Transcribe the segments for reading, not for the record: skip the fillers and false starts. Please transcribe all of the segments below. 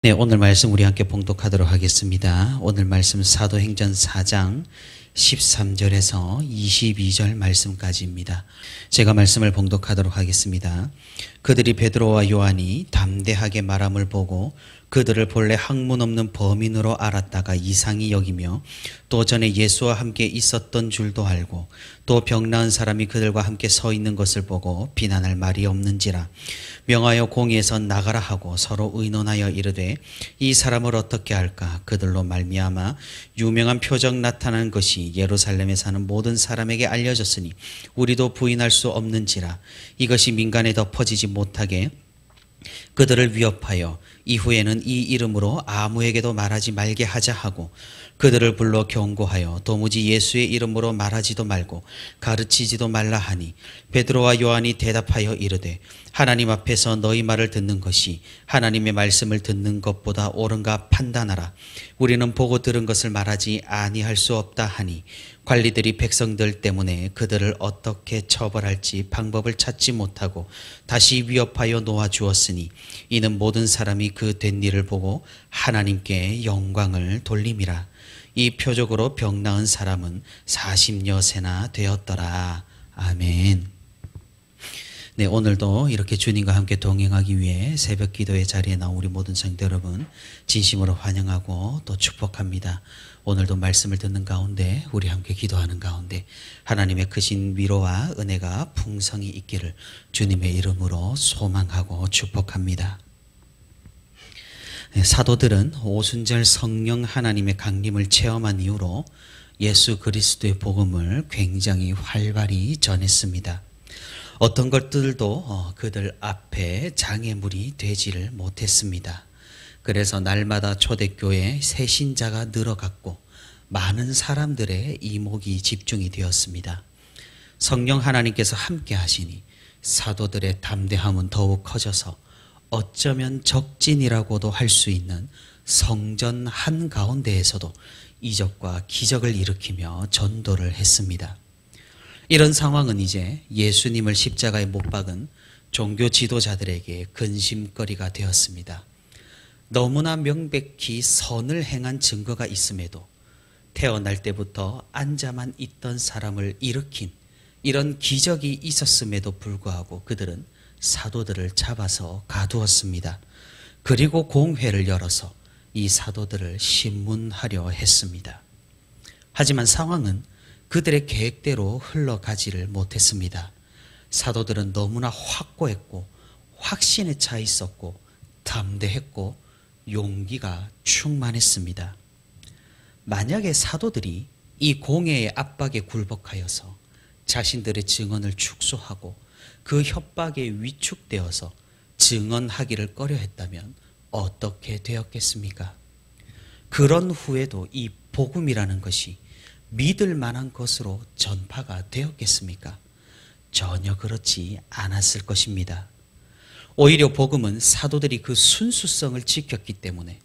네, 오늘 말씀 우리 함께 봉독하도록 하겠습니다. 오늘 말씀 사도행전 4장 13절에서 22절 말씀까지입니다. 제가 말씀을 봉독하도록 하겠습니다. 그들이 베드로와 요한이 담대하게 말함을 보고 그들을 본래 학문 없는 범인으로 알았다가 이상히 여기며 또 전에 예수와 함께 있었던 줄도 알고 또 병 나은 사람이 그들과 함께 서 있는 것을 보고 비난할 말이 없는지라 명하여 공의에서 나가라 하고 서로 의논하여 이르되 이 사람을 어떻게 할까? 그들로 말미암아 유명한 표적 나타난 것이 예루살렘에 사는 모든 사람에게 알려졌으니 우리도 부인할 수 없는지라. 이것이 민간에 더 퍼지지 못하게 그들을 위협하여 이후에는 이 이름으로 아무에게도 말하지 말게 하자 하고 그들을 불러 경고하여 도무지 예수의 이름으로 말하지도 말고 가르치지도 말라 하니 베드로와 요한이 대답하여 이르되 하나님 앞에서 너희 말을 듣는 것이 하나님의 말씀을 듣는 것보다 옳은가 판단하라. 우리는 보고 들은 것을 말하지 아니할 수 없다 하니 관리들이 백성들 때문에 그들을 어떻게 처벌할지 방법을 찾지 못하고 다시 위협하여 놓아주었으니 이는 모든 사람이 그 된 일을 보고 하나님께 영광을 돌림이라. 이 표적으로 병 나은 사람은 40여 세나 되었더라. 아멘. 네, 오늘도 이렇게 주님과 함께 동행하기 위해 새벽 기도의 자리에 나온 우리 모든 성도 여러분 진심으로 환영하고 또 축복합니다. 오늘도 말씀을 듣는 가운데 우리 함께 기도하는 가운데 하나님의 크신 위로와 은혜가 풍성히 있기를 주님의 이름으로 소망하고 축복합니다. 네, 사도들은 오순절 성령 하나님의 강림을 체험한 이후로 예수 그리스도의 복음을 굉장히 활발히 전했습니다. 어떤 것들도 그들 앞에 장애물이 되지를 못했습니다. 그래서 날마다 초대교회 새 신자가 늘어갔고 많은 사람들의 이목이 집중이 되었습니다. 성령 하나님께서 함께 하시니 사도들의 담대함은 더욱 커져서 어쩌면 적진이라고도 할 수 있는 성전 한가운데에서도 이적과 기적을 일으키며 전도를 했습니다. 이런 상황은 이제 예수님을 십자가에 못 박은 종교 지도자들에게 근심거리가 되었습니다. 너무나 명백히 선을 행한 증거가 있음에도 태어날 때부터 앉아만 있던 사람을 일으킨 이런 기적이 있었음에도 불구하고 그들은 사도들을 잡아서 가두었습니다. 그리고 공회를 열어서 이 사도들을 신문하려 했습니다. 하지만 상황은 그들의 계획대로 흘러가지를 못했습니다. 사도들은 너무나 확고했고 확신에 차 있었고 담대했고 용기가 충만했습니다. 만약에 사도들이 이 공회의 압박에 굴복하여서 자신들의 증언을 축소하고 그 협박에 위축되어서 증언하기를 꺼려했다면 어떻게 되었겠습니까? 그런 후에도 이 복음이라는 것이 믿을 만한 것으로 전파가 되었겠습니까? 전혀 그렇지 않았을 것입니다. 오히려 복음은 사도들이 그 순수성을 지켰기 때문에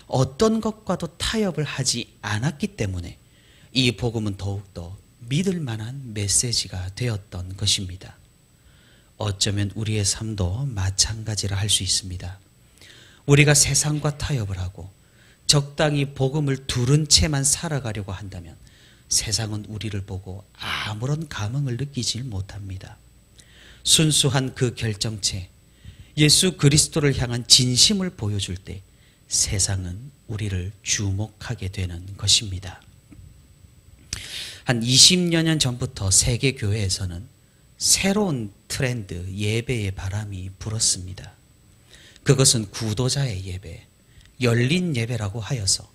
어떤 것과도 타협을 하지 않았기 때문에 이 복음은 더욱더 믿을 만한 메시지가 되었던 것입니다. 어쩌면 우리의 삶도 마찬가지라 할 수 있습니다. 우리가 세상과 타협을 하고 적당히 복음을 두른 채만 살아가려고 한다면 세상은 우리를 보고 아무런 감흥을 느끼지 못합니다. 순수한 그 결정체, 예수 그리스도를 향한 진심을 보여줄 때 세상은 우리를 주목하게 되는 것입니다. 한 20여 년 전부터 세계 교회에서는 새로운 트렌드, 예배의 바람이 불었습니다. 그것은 구도자의 예배, 열린 예배라고 하여서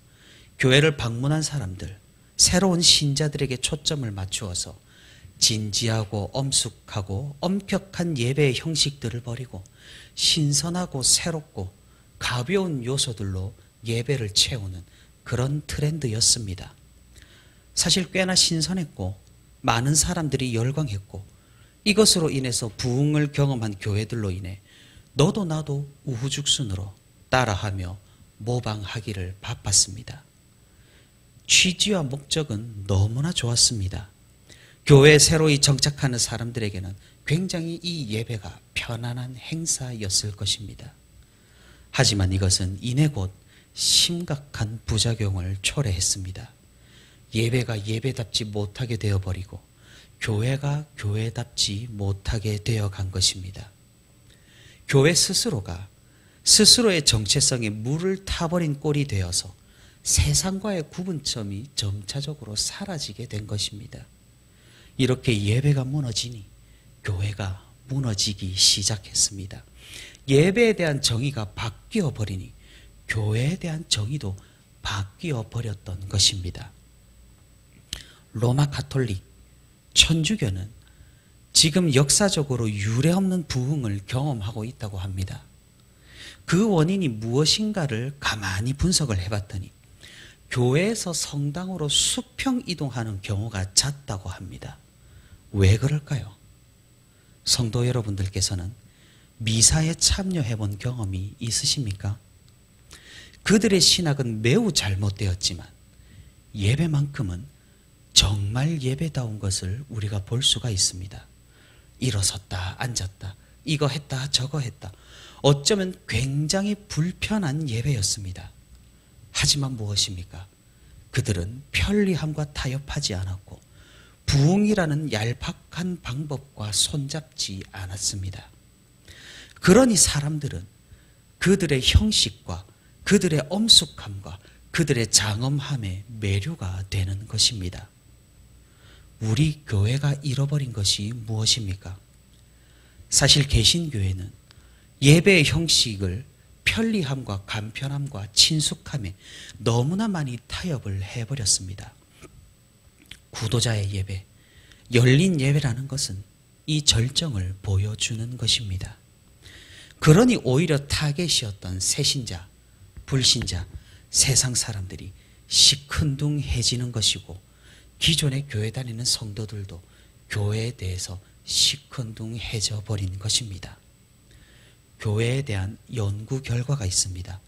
교회를 방문한 사람들, 새로운 신자들에게 초점을 맞추어서 진지하고 엄숙하고 엄격한 예배의 형식들을 버리고 신선하고 새롭고 가벼운 요소들로 예배를 채우는 그런 트렌드였습니다. 사실 꽤나 신선했고 많은 사람들이 열광했고 이것으로 인해서 부흥을 경험한 교회들로 인해 너도 나도 우후죽순으로 따라하며 모방하기를 바빴습니다. 취지와 목적은 너무나 좋았습니다. 교회에 새로이 정착하는 사람들에게는 굉장히 이 예배가 편안한 행사였을 것입니다. 하지만 이것은 이내 곧 심각한 부작용을 초래했습니다. 예배가 예배답지 못하게 되어버리고 교회가 교회답지 못하게 되어간 것입니다. 교회 스스로가 스스로의 정체성에 물을 타버린 꼴이 되어서 세상과의 구분점이 점차적으로 사라지게 된 것입니다. 이렇게 예배가 무너지니 교회가 무너지기 시작했습니다. 예배에 대한 정의가 바뀌어 버리니 교회에 대한 정의도 바뀌어 버렸던 것입니다. 로마 가톨릭, 천주교는 지금 역사적으로 유례없는 부흥을 경험하고 있다고 합니다. 그 원인이 무엇인가를 가만히 분석을 해봤더니 교회에서 성당으로 수평 이동하는 경우가 잦다고 합니다. 왜 그럴까요? 성도 여러분들께서는 미사에 참여해 본 경험이 있으십니까? 그들의 신학은 매우 잘못되었지만 예배만큼은 정말 예배다운 것을 우리가 볼 수가 있습니다. 일어섰다 앉았다 이거 했다 저거 했다 어쩌면 굉장히 불편한 예배였습니다. 하지만 무엇입니까? 그들은 편리함과 타협하지 않았고 부흥이라는 얄팍한 방법과 손잡지 않았습니다. 그러니 사람들은 그들의 형식과 그들의 엄숙함과 그들의 장엄함에 매료가 되는 것입니다. 우리 교회가 잃어버린 것이 무엇입니까? 사실 개신교회는 예배의 형식을 편리함과 간편함과 친숙함에 너무나 많이 타협을 해버렸습니다. 구도자의 예배, 열린 예배라는 것은 이 절정을 보여주는 것입니다. 그러니 오히려 타겟이었던 새신자, 불신자, 세상 사람들이 시큰둥해지는 것이고 기존에 교회 다니는 성도들도 교회에 대해서 시큰둥해져 버린 것입니다. 교회에 대한 연구 결과가 있습니다.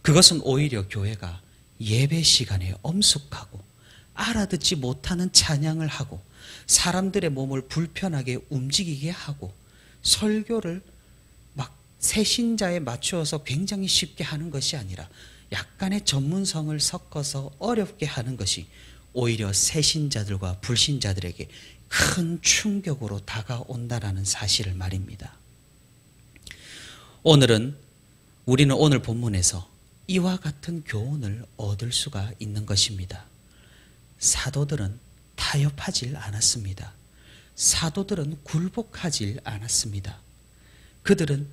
그것은 오히려 교회가 예배 시간에 엄숙하고 알아듣지 못하는 찬양을 하고 사람들의 몸을 불편하게 움직이게 하고 설교를 막 새신자에 맞추어서 굉장히 쉽게 하는 것이 아니라 약간의 전문성을 섞어서 어렵게 하는 것이 오히려 새신자들과 불신자들에게 큰 충격으로 다가온다라는 사실을 말입니다. 우리는 오늘 본문에서 이와 같은 교훈을 얻을 수가 있는 것입니다. 사도들은 타협하질 않았습니다. 사도들은 굴복하질 않았습니다. 그들은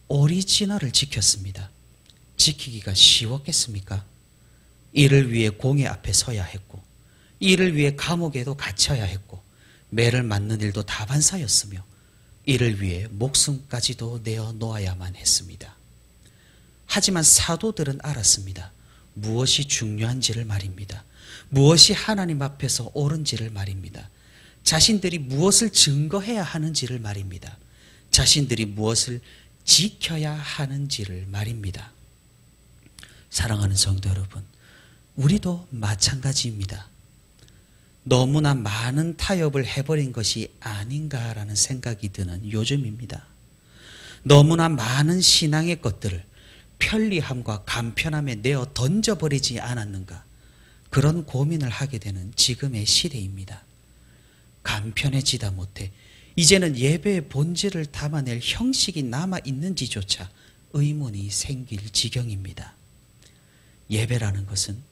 오리지널을 지켰습니다. 지키기가 쉬웠겠습니까? 이를 위해 공회 앞에 서야 했고 이를 위해 감옥에도 갇혀야 했고 매를 맞는 일도 다반사였으며 이를 위해 목숨까지도 내어 놓아야만 했습니다. 하지만 사도들은 알았습니다. 무엇이 중요한지를 말입니다. 무엇이 하나님 앞에서 옳은지를 말입니다. 자신들이 무엇을 증거해야 하는지를 말입니다. 자신들이 무엇을 지켜야 하는지를 말입니다. 사랑하는 성도 여러분, 우리도 마찬가지입니다. 너무나 많은 타협을 해버린 것이 아닌가라는 생각이 드는 요즘입니다. 너무나 많은 신앙의 것들을 편리함과 간편함에 내어 던져버리지 않았는가, 그런 고민을 하게 되는 지금의 시대입니다. 간편해지다 못해 이제는 예배의 본질을 담아낼 형식이 남아있는지조차 의문이 생길 지경입니다. 예배라는 것은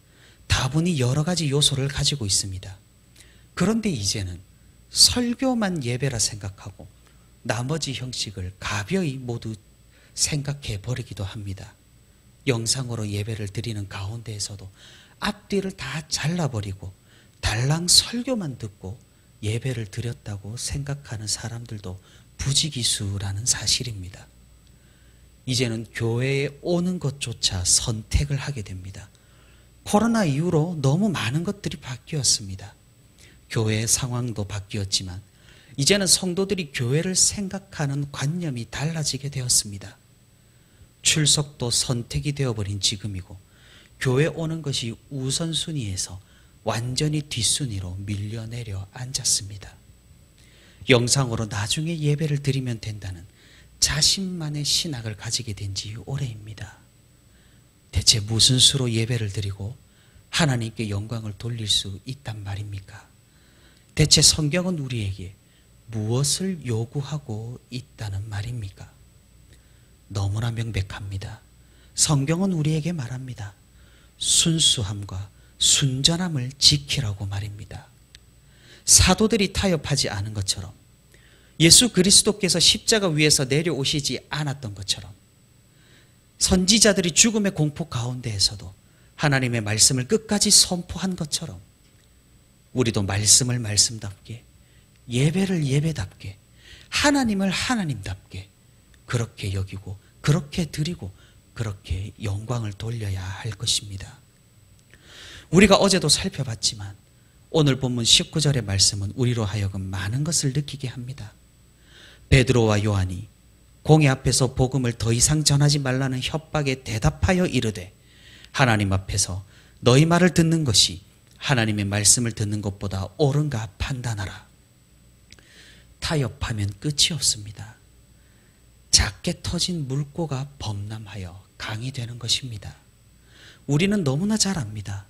다분히 여러 가지 요소를 가지고 있습니다. 그런데 이제는 설교만 예배라 생각하고 나머지 형식을 가벼이 모두 생각해 버리기도 합니다. 영상으로 예배를 드리는 가운데에서도 앞뒤를 다 잘라버리고 달랑 설교만 듣고 예배를 드렸다고 생각하는 사람들도 부지기수라는 사실입니다. 이제는 교회에 오는 것조차 선택을 하게 됩니다. 코로나 이후로 너무 많은 것들이 바뀌었습니다. 교회의 상황도 바뀌었지만 이제는 성도들이 교회를 생각하는 관념이 달라지게 되었습니다. 출석도 선택이 되어버린 지금이고 교회 오는 것이 우선순위에서 완전히 뒷순위로 밀려내려 앉았습니다. 영상으로 나중에 예배를 드리면 된다는 자신만의 신학을 가지게 된 지 오래입니다. 대체 무슨 수로 예배를 드리고 하나님께 영광을 돌릴 수 있단 말입니까? 대체 성경은 우리에게 무엇을 요구하고 있다는 말입니까? 너무나 명백합니다. 성경은 우리에게 말합니다. 순수함과 순전함을 지키라고 말입니다. 사도들이 타협하지 않은 것처럼, 예수 그리스도께서 십자가 위에서 내려오시지 않았던 것처럼, 선지자들이 죽음의 공포 가운데에서도 하나님의 말씀을 끝까지 선포한 것처럼, 우리도 말씀을 말씀답게, 예배를 예배답게, 하나님을 하나님답게 그렇게 여기고 그렇게 드리고 그렇게 영광을 돌려야 할 것입니다. 우리가 어제도 살펴봤지만 오늘 본문 19절의 말씀은 우리로 하여금 많은 것을 느끼게 합니다. 베드로와 요한이 공회 앞에서 복음을 더 이상 전하지 말라는 협박에 대답하여 이르되, 하나님 앞에서 너희 말을 듣는 것이 하나님의 말씀을 듣는 것보다 옳은가 판단하라. 타협하면 끝이 없습니다. 작게 터진 물고가 범람하여 강이 되는 것입니다. 우리는 너무나 잘 압니다.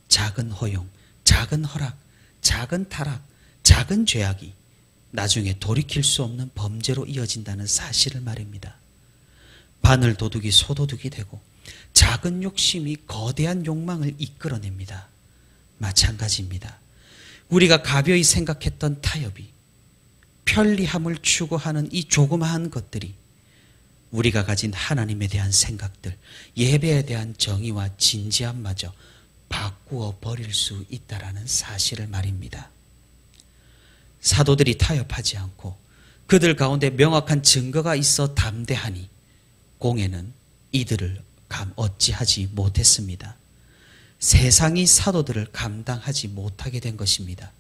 작은 허용, 작은 허락, 작은 타락, 작은 죄악이 나중에 돌이킬 수 없는 범죄로 이어진다는 사실을 말입니다. 바늘 도둑이 소도둑이 되고 작은 욕심이 거대한 욕망을 이끌어냅니다. 마찬가지입니다. 우리가 가벼이 생각했던 타협이, 편리함을 추구하는 이 조그마한 것들이 우리가 가진 하나님에 대한 생각들, 예배에 대한 정의와 진지함마저 바꾸어 버릴 수 있다라는 사실을 말입니다. 사도들이 타협하지 않고 그들 가운데 명확한 증거가 있어 담대하니 공회는 이들을 어찌하지 못했습니다. 세상이 사도들을 감당하지 못하게 된 것입니다.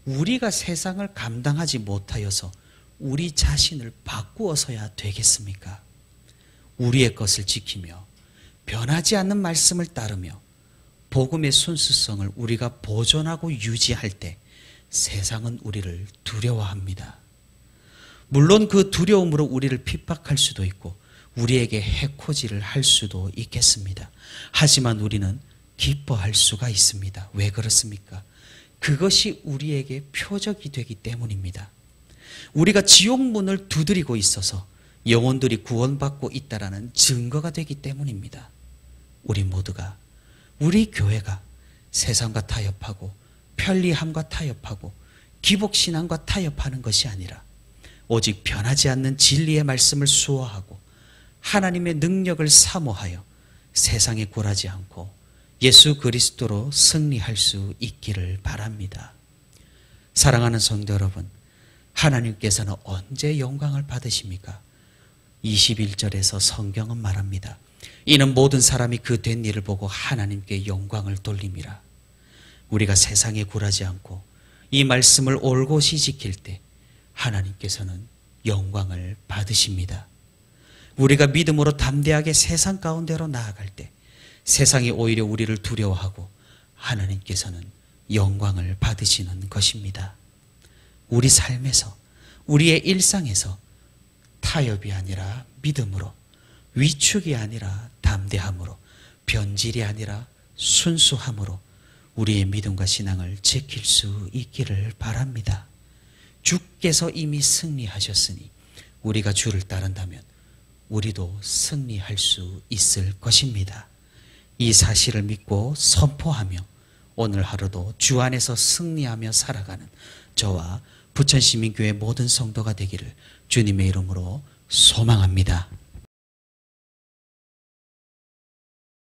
우리가 세상을 감당하지 못하여서 우리 자신을 바꾸어서야 되겠습니까? 우리의 것을 지키며 변하지 않는 말씀을 따르며 복음의 순수성을 우리가 보존하고 유지할 때 세상은 우리를 두려워합니다. 물론 그 두려움으로 우리를 핍박할 수도 있고 우리에게 해코지를 할 수도 있겠습니다. 하지만 우리는 기뻐할 수가 있습니다. 왜 그렇습니까? 그것이 우리에게 표적이 되기 때문입니다. 우리가 지옥문을 두드리고 있어서 영혼들이 구원받고 있다라는 증거가 되기 때문입니다. 우리 모두가, 우리 교회가 세상과 타협하고 편리함과 타협하고 기복신앙과 타협하는 것이 아니라 오직 변하지 않는 진리의 말씀을 수호하고 하나님의 능력을 사모하여 세상에 굴하지 않고 예수 그리스도로 승리할 수 있기를 바랍니다. 사랑하는 성도 여러분, 하나님께서는 언제 영광을 받으십니까? 21절에서 성경은 말합니다. 이는 모든 사람이 그 된 일을 보고 하나님께 영광을 돌림이라. 우리가 세상에 굴하지 않고 이 말씀을 올곧이 지킬 때 하나님께서는 영광을 받으십니다. 우리가 믿음으로 담대하게 세상 가운데로 나아갈 때 세상이 오히려 우리를 두려워하고 하나님께서는 영광을 받으시는 것입니다. 우리 삶에서, 우리의 일상에서 타협이 아니라 믿음으로, 위축이 아니라 담대함으로, 변질이 아니라 순수함으로 우리의 믿음과 신앙을 지킬 수 있기를 바랍니다. 주께서 이미 승리하셨으니 우리가 주를 따른다면 우리도 승리할 수 있을 것입니다. 이 사실을 믿고 선포하며 오늘 하루도 주 안에서 승리하며 살아가는 저와 부천시민교회 모든 성도가 되기를 주님의 이름으로 소망합니다.